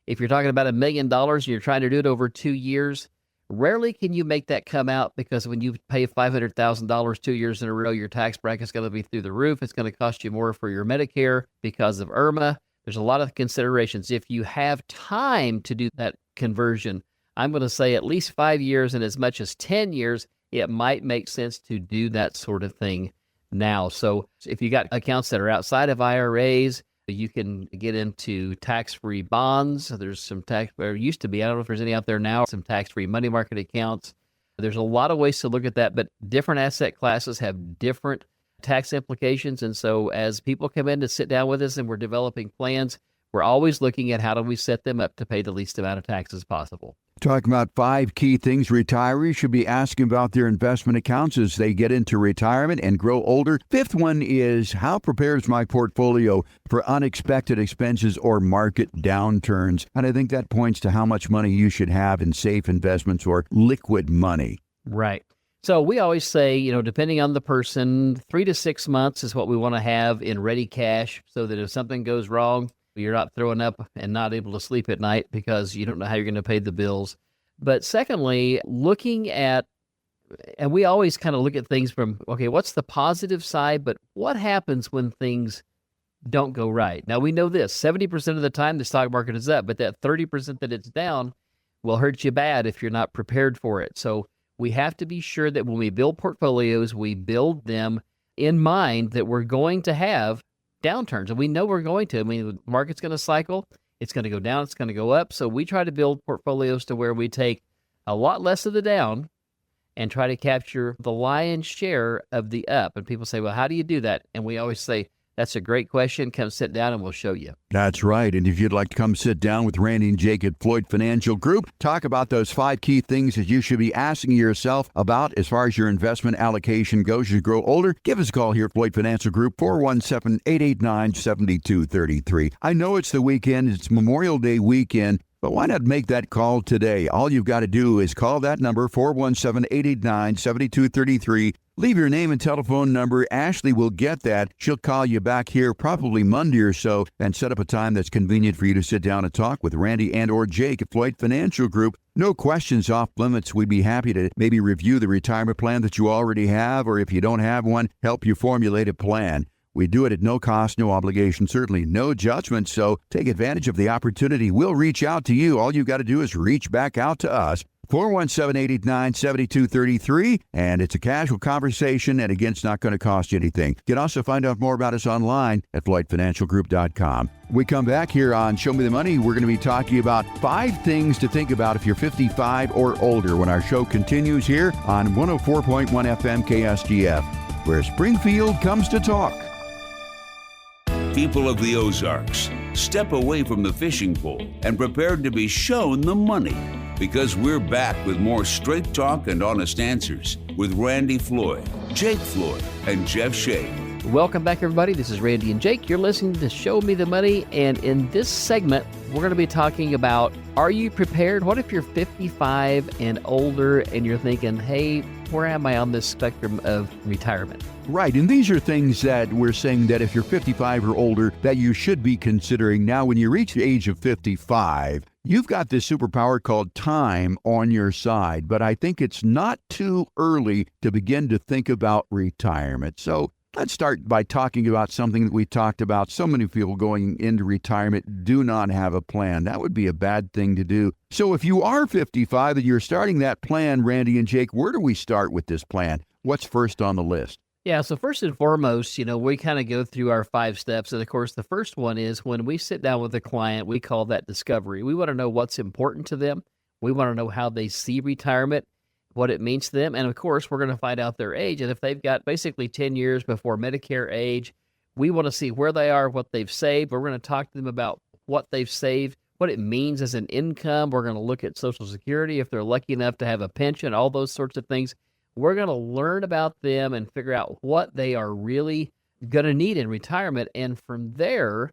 If you're talking about $1 million and you're trying to do it over 2 years, rarely can you make that come out, because when you pay $500,000 2 years in a row, your tax bracket's going to be through the roof. It's going to cost you more for your Medicare because of IRMA. There's a lot of considerations. If you have time to do that conversion, I'm going to say at least 5 years and as much as 10 years, it might make sense to do that sort of thing now. So if you got accounts that are outside of IRAs, you can get into tax-free bonds. There's some there used to be, I don't know if there's any out there now, some tax-free money market accounts. There's a lot of ways to look at that, but different asset classes have different tax implications. And so as people come in to sit down with us and we're developing plans, we're always looking at how do we set them up to pay the least amount of taxes possible. Talking about 5 key things retirees should be asking about their investment accounts as they get into retirement and grow older. 5th one is, how prepares my portfolio for unexpected expenses or market downturns? And I think that points to how much money you should have in safe investments or liquid money. Right. So we always say, depending on the person, 3 to 6 months is what we want to have in ready cash, so that if something goes wrong, you're not throwing up and not able to sleep at night because you don't know how you're going to pay the bills. But secondly, looking at, and we always kind of look at things from, okay, what's the positive side, but what happens when things don't go right? Now, we know this, 70% of the time the stock market is up, but that 30% that it's down will hurt you bad if you're not prepared for it. So we have to be sure that when we build portfolios, we build them in mind that we're going to have downturns, and we know we're going to. I mean, the market's going to cycle. It's going to go down. It's going to go up. So we try to build portfolios to where we take a lot less of the down and try to capture the lion's share of the up. And people say, well, how do you do that? And we always say, that's a great question. Come sit down and we'll show you. That's right. And if you'd like to come sit down with Randy and Jake at Floyd Financial Group, talk about those 5 key things that you should be asking yourself about as far as your investment allocation goes as you grow older, give us a call here at Floyd Financial Group, 417-889-7233. I know it's the weekend. It's Memorial Day weekend. But why not make that call today? All you've got to do is call that number, 417-889-7233. Leave your name and telephone number. Ashley will get that. She'll call you back here probably Monday or so and set up a time that's convenient for you to sit down and talk with Randy and or Jake at Floyd Financial Group. No questions off limits. We'd be happy to maybe review the retirement plan that you already have, or if you don't have one, help you formulate a plan. We do it at no cost, no obligation, certainly no judgment, so take advantage of the opportunity. We'll reach out to you. All you've got to do is reach back out to us. 417-889-7233, and it's a casual conversation, and again, it's not going to cost you anything. You can also find out more about us online at FloydFinancialGroup.com. We come back here on Show Me the Money. We're going to be talking about 5 things to think about if you're 55 or older when our show continues here on 104.1 FM KSGF, where Springfield comes to talk. People of the Ozarks, step away from the fishing pole and prepare to be shown the money, because we're back with more straight talk and honest answers with Randy Floyd, Jake Floyd, and Jeff Shea. Welcome back, everybody. This is Randy and Jake. You're listening to Show Me the Money, and in this segment, we're going to be talking about Are you prepared? What if you're 55 and older and you're thinking, hey, where am I on this spectrum of retirement? Right, and these are things that we're saying that if you're 55 or older, that you should be considering. Now, when you reach the age of 55, you've got this superpower called time on your side, but I think it's not too early to begin to think about retirement. So let's start by talking about something that we talked about. So many people going into retirement do not have a plan. That would be a bad thing to do. So if you are 55 and you're starting that plan, Randy and Jake, where do we start with this plan? What's first on the list? Yeah, so first and foremost, we kind of go through our 5 steps. And of course, the first one is when we sit down with a client, we call that discovery. We want to know what's important to them. We want to know how they see retirement, what it means to them. And of course, we're going to find out their age. And if they've got basically 10 years before Medicare age, we want to see where they are, what they've saved. We're going to talk to them about what they've saved, what it means as an income. We're going to look at Social Security, if they're lucky enough to have a pension, all those sorts of things. We're going to learn about them and figure out what they are really going to need in retirement. And from there,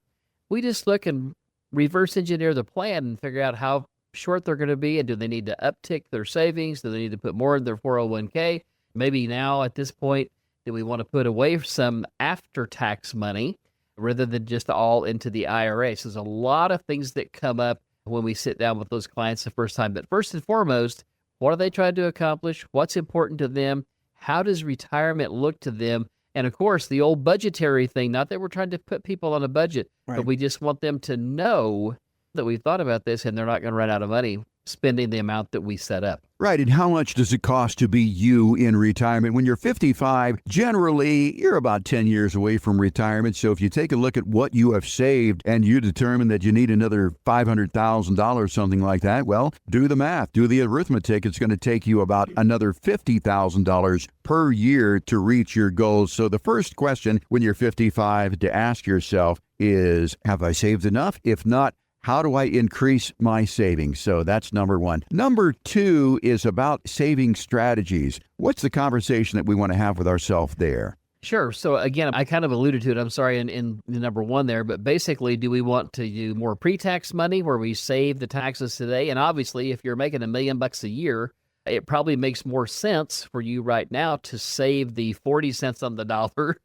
we just look and reverse engineer the plan and figure out how short they're going to be, and do they need to uptick their savings? Do they need to put more in their 401k? Maybe now at this point, do we want to put away some after-tax money rather than just all into the IRA? So there's a lot of things that come up when we sit down with those clients the first time. But first and foremost, what are they trying to accomplish? What's important to them? How does retirement look to them? And of course, the old budgetary thing, not that we're trying to put people on a budget, but we just want them to know that we've thought about this and they're not going to run out of money spending the amount that we set up. Right, and how much does it cost to be you in retirement? When you're 55, generally, you're about 10 years away from retirement. So if you take a look at what you have saved and you determine that you need another $500,000, something like that, well, do the math, do the arithmetic. It's going to take you about another $50,000 per year to reach your goals. So the first question when you're 55 to ask yourself is, have I saved enough? If not, how do I increase my savings? So that's number one. Number two is about saving strategies. What's the conversation that we want to have with ourselves there? Sure. So again, I kind of alluded to it, I'm sorry, in the number one there, but basically, do we want to do more pre-tax money where we save the taxes today? And obviously, if you're making $1 million a year, it probably makes more sense for you right now to save the 40 cents on the dollar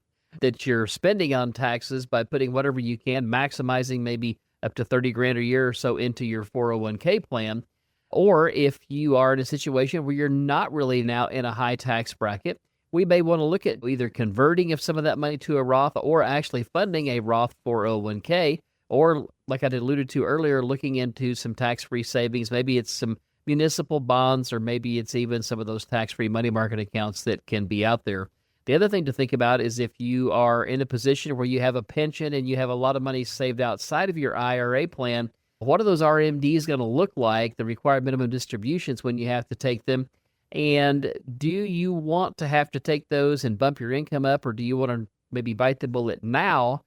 that you're spending on taxes by putting whatever you can, maximizing maybe up to 30 grand a year or so into your 401k plan. Or if you are in a situation where you're not really now in a high tax bracket, we may want to look at either converting of some of that money to a Roth or actually funding a Roth 401k, or like I alluded to earlier, looking into some tax-free savings. Maybe it's some municipal bonds, or maybe it's even some of those tax-free money market accounts that can be out there. The other thing to think about is if you are in a position where you have a pension and you have a lot of money saved outside of your IRA plan, what are those RMDs going to look like, the required minimum distributions, when you have to take them? And do you want to have to take those and bump your income up, or do you want to maybe bite the bullet now,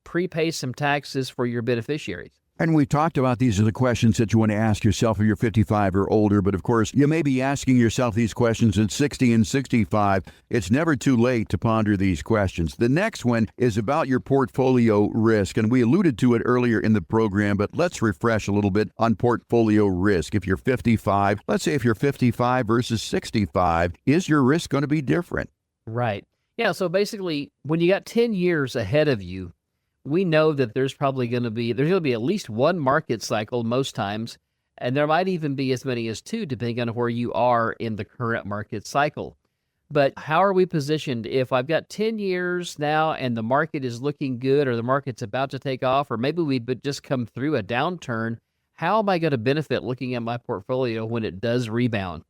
prepay some taxes for your beneficiaries? And we talked about these are the questions that you want to ask yourself if you're 55 or older. But of course, you may be asking yourself these questions at 60 and 65. It's never too late to ponder these questions. The next one is about your portfolio risk. And we alluded to it earlier in the program, but let's refresh a little bit on portfolio risk. If you're 55, let's say if you're 55 versus 65, is your risk going to be different? Right. Yeah. So basically, when you got 10 years ahead of you, we know that there's going to be at least one market cycle most times, and there might even be as many as two, depending on where you are in the current market cycle. But how are we positioned if I've got 10 years now and the market is looking good, or the market's about to take off, or maybe we've just come through a downturn? How am I going to benefit looking at my portfolio when it does rebound?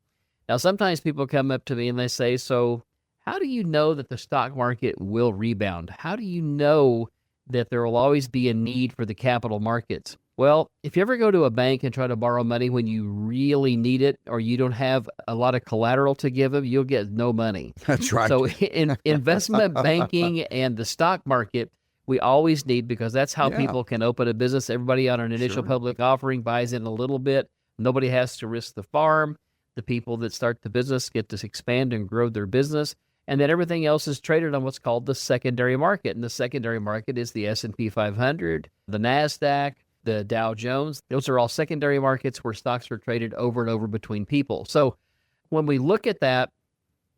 Now, sometimes people come up to me and they say, so how do you know that the stock market will rebound? How do you know that there will always be a need for the capital markets? Well, if you ever go to a bank and try to borrow money when you really need it, or you don't have a lot of collateral to give them, you'll get no money. That's right. So in investment banking and the stock market, we always need, because that's how people can open a business. Everybody on an initial public offering buys in a little bit. Nobody has to risk the farm. The people that start the business get to expand and grow their business. And then everything else is traded on what's called the secondary market. And the secondary market is the S&P 500, the NASDAQ, the Dow Jones. Those are all secondary markets where stocks are traded over and over between people. So when we look at that,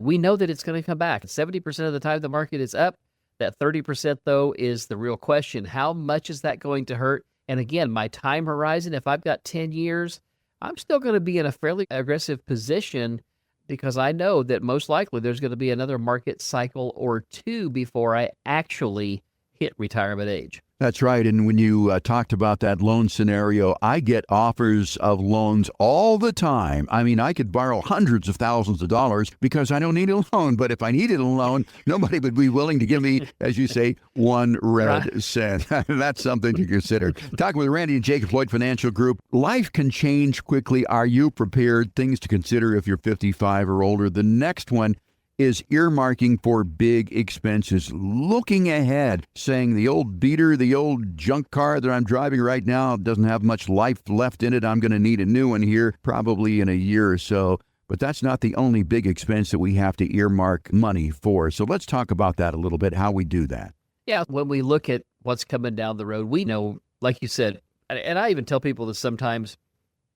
we know that it's going to come back. 70% of the time the market is up. That 30%, though, is the real question. How much is that going to hurt? And again, my time horizon, if I've got 10 years, I'm still going to be in a fairly aggressive position because I know that most likely there's going to be another market cycle or two before I actually hit retirement age. That's right. And when you talked about that loan scenario, I get offers of loans all the time. I mean, I could borrow hundreds of thousands of dollars because I don't need a loan. But if I needed a loan, nobody would be willing to give me, as you say, one red cent. That's something to consider. Talking with Randy and Jake of Floyd Financial Group. Life can change quickly. Are you prepared? Things to consider if you're 55 or older. The next one is earmarking for big expenses, looking ahead, saying the old beater, the old junk car that I'm driving right now doesn't have much life left in it. I'm going to need a new one here probably in a year or so. But that's not the only big expense that we have to earmark money for. So let's talk about that a little bit, how we do that. Yeah, when we look at what's coming down the road, we know, like you said, and I even tell people this sometimes,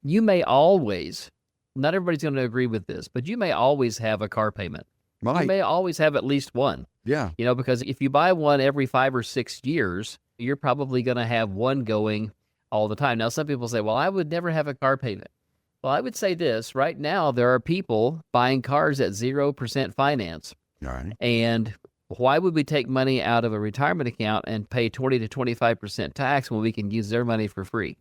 you may always, not everybody's going to agree with this, but you may always have a car payment. Right. You may always have at least one. Yeah. Because if you buy one every 5 or 6 years, you're probably going to have one going all the time. Now, some people say, well, I would never have a car payment. Well, I would say this. Right now, there are people buying cars at 0% finance. All right. And why would we take money out of a retirement account and pay 20 to 25% tax when we can use their money for free?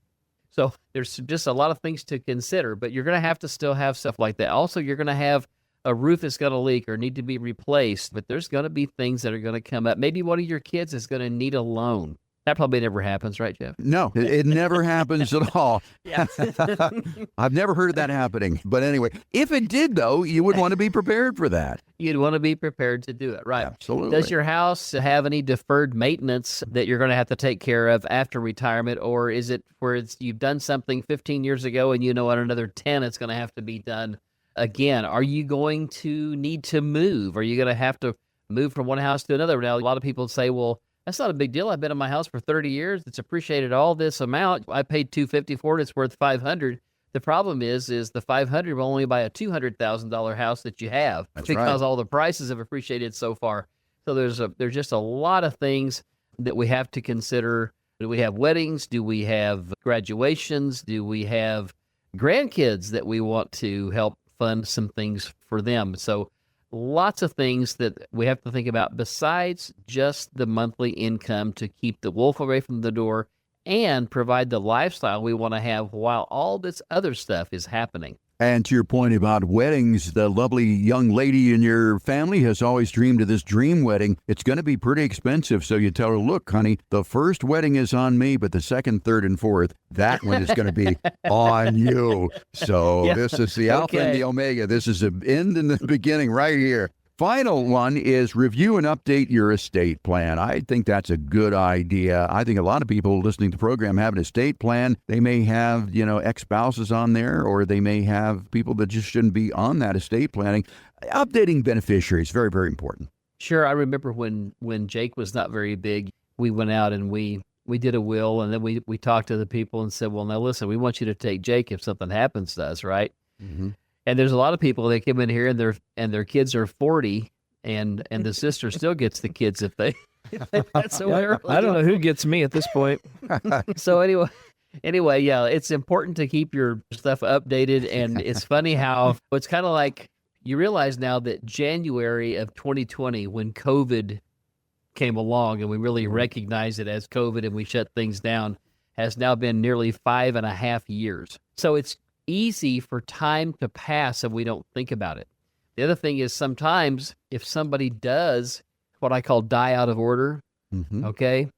So there's just a lot of things to consider, but you're going to have to still have stuff like that. Also, you're going to have a roof is going to leak or need to be replaced, but there's going to be things that are going to come up. Maybe one of your kids is going to need a loan. That probably never happens, right, Jeff? No, it never happens at all. Yeah. I've never heard of that happening. But anyway, if it did, though, you would want to be prepared for that. You'd want to be prepared to do it, right? Absolutely. Does your house have any deferred maintenance that you're going to have to take care of after retirement, or is it where you've done something 15 years ago and you know in another 10 it's going to have to be done again? Are you going to need to move? Are you going to have to move from one house to another? Now, a lot of people say, well, that's not a big deal. I've been in my house for 30 years. It's appreciated all this amount. I paid $250 for it. It's worth $500. The problem is the $500 will only buy a $200,000 house that you have. That's because right. all the prices have appreciated so far. So there's just a lot of things that we have to consider. Do we have weddings? Do we have graduations? Do we have grandkids that we want to help fund some things for them? So lots of things that we have to think about besides just the monthly income to keep the wolf away from the door and provide the lifestyle we want to have while all this other stuff is happening. And to your point about weddings, the lovely young lady in your family has always dreamed of this dream wedding. It's going to be pretty expensive. So you tell her, look, honey, the first wedding is on me, but the second, third, and fourth, that one is going to be on you. So Yeah. This is the Alpha and the Omega. This is the end and the beginning right here. Final one is review and update your estate plan. I think that's a good idea. I think a lot of people listening to the program have an estate plan. They may have, ex-spouses on there, or they may have people that just shouldn't be on that estate planning. Updating beneficiaries, very, very important. Sure. I remember when Jake was not very big, we went out and we did a will, and then we talked to the people and said, well, now listen, we want you to take Jake if something happens to us, right? Mm-hmm. And there's a lot of people that come in here and their kids are 40, and the sister still gets the kids if they that's so early. I don't know who gets me at this point. So anyway, yeah, it's important to keep your stuff updated, and it's funny how it's kind of like you realize now that January of 2020, when COVID came along and we really recognized it as COVID and we shut things down, has now been nearly 5.5 years. So it's easy for time to pass and we don't think about it. The other thing is sometimes if somebody does what I call die out of order, okay,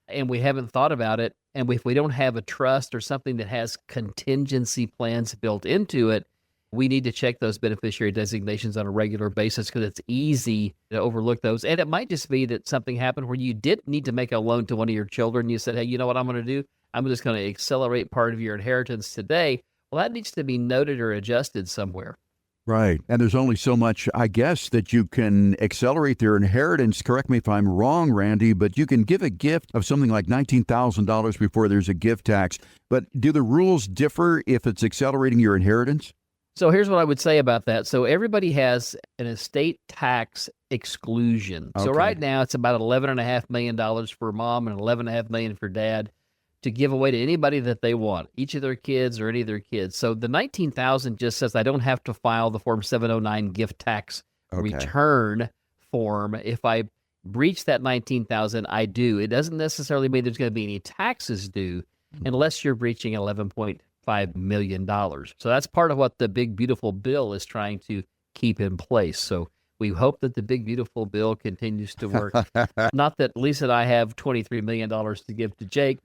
and we haven't thought about it, and if we don't have a trust or something that has contingency plans built into it, we need to check those beneficiary designations on a regular basis because it's easy to overlook those. And it might just be that something happened where you did need to make a loan to one of your children. You said, hey, you know what I'm going to do? I'm just going to accelerate part of your inheritance today. Well, that needs to be noted or adjusted somewhere. Right. And there's only so much, I guess, that you can accelerate their inheritance. Correct me if I'm wrong, Randy, but you can give a gift of something like $19,000 before there's a gift tax. But do the rules differ if it's accelerating your inheritance? So here's what I would say about that. So everybody has an estate tax exclusion. So Okay. right now it's about $11.5 million for mom and $11.5 million for dad to give away to anybody that they want, each of their kids or any of their kids. So the $19,000 just says I don't have to file the Form 709 gift tax return form. If I breach that $19,000, I do. It doesn't necessarily mean there's going to be any taxes due unless you're breaching $11.5 million. So that's part of what the big, beautiful bill is trying to keep in place. So we hope that the big, beautiful bill continues to work. Not that Lisa and I have $23 million to give to Jake.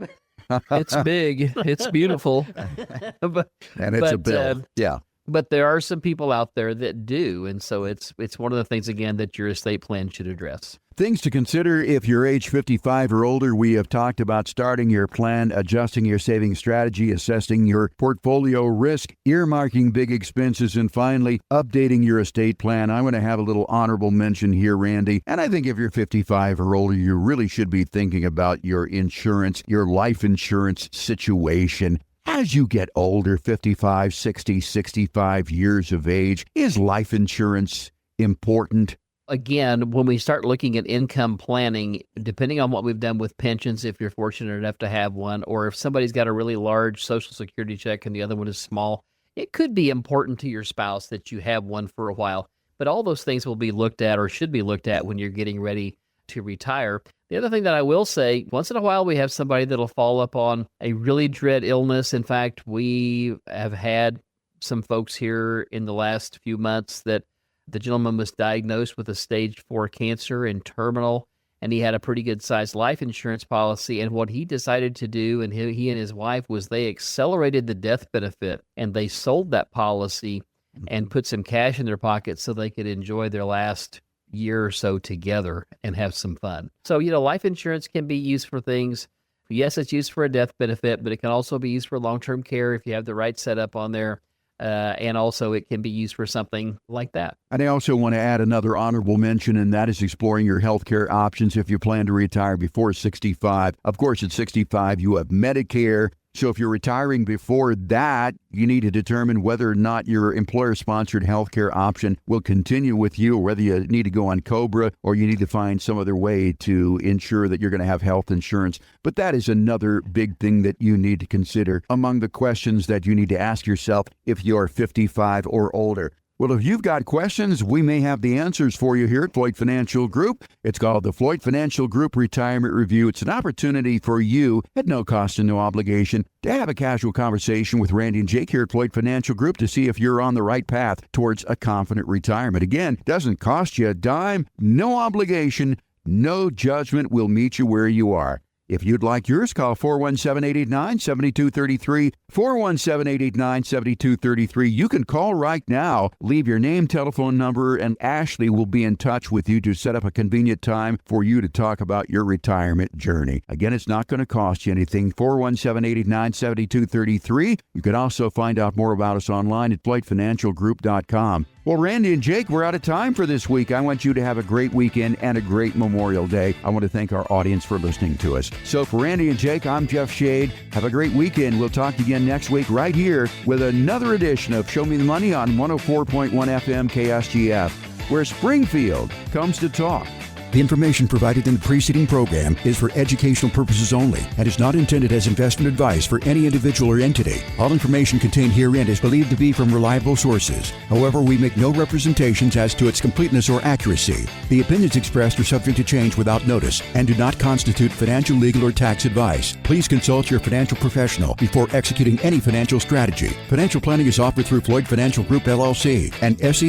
It's big. It's beautiful. And it's a bill. Yeah. But there are some people out there that do. And so it's one of the things, again, that your estate plan should address. Things to consider if you're age 55 or older. We have talked about starting your plan, adjusting your saving strategy, assessing your portfolio risk, earmarking big expenses, and finally, updating your estate plan. I want to have a little honorable mention here, Randy. And I think if you're 55 or older, you really should be thinking about your insurance, your life insurance situation. As you get older, 55, 60, 65 years of age, is life insurance important? Again, when we start looking at income planning, depending on what we've done with pensions, if you're fortunate enough to have one, or if somebody's got a really large Social Security check and the other one is small, it could be important to your spouse that you have one for a while. But all those things will be looked at or should be looked at when you're getting ready to retire. The other thing that I will say, once in a while we have somebody that'll fall upon a really dread illness. In fact, we have had some folks here in the last few months that the gentleman was diagnosed with a stage 4 cancer and terminal, and he had a pretty good sized life insurance policy. And what he decided to do, and he and his wife, was they accelerated the death benefit and they sold that policy and put some cash in their pocket so they could enjoy their last year or so together and have some fun. So, life insurance can be used for things. Yes, it's used for a death benefit, but it can also be used for long-term care if you have the right setup on there. And also it can be used for something like that. And I also want to add another honorable mention, and that is exploring your health care options if you plan to retire before 65. Of course, at 65, you have Medicare. So if you're retiring before that, you need to determine whether or not your employer-sponsored health care option will continue with you, or whether you need to go on COBRA or you need to find some other way to ensure that you're going to have health insurance. But that is another big thing that you need to consider among the questions that you need to ask yourself if you're 55 or older. Well, if you've got questions, we may have the answers for you here at Floyd Financial Group. It's called the Floyd Financial Group Retirement Review. It's an opportunity for you, at no cost and no obligation, to have a casual conversation with Randy and Jake here at Floyd Financial Group to see if you're on the right path towards a confident retirement. Again, doesn't cost you a dime, no obligation, no judgment. Will meet you where you are. If you'd like yours, call 417-889-7233, 417-889-7233. You can call right now, leave your name, telephone number, and Ashley will be in touch with you to set up a convenient time for you to talk about your retirement journey. Again, it's not going to cost you anything, 417-889-7233. You can also find out more about us online at FloydFinancialGroup.com. Well, Randy and Jake, we're out of time for this week. I want you to have a great weekend and a great Memorial Day. I want to thank our audience for listening to us. So for Randy and Jake, I'm Jeff Shade. Have a great weekend. We'll talk again next week right here with another edition of Show Me the Money on 104.1 FM KSGF, where Springfield comes to talk. The information provided in the preceding program is for educational purposes only and is not intended as investment advice for any individual or entity. All information contained herein is believed to be from reliable sources. However, we make no representations as to its completeness or accuracy. The opinions expressed are subject to change without notice and do not constitute financial, legal, or tax advice. Please consult your financial professional before executing any financial strategy. Financial planning is offered through Floyd Financial Group, LLC, and SEC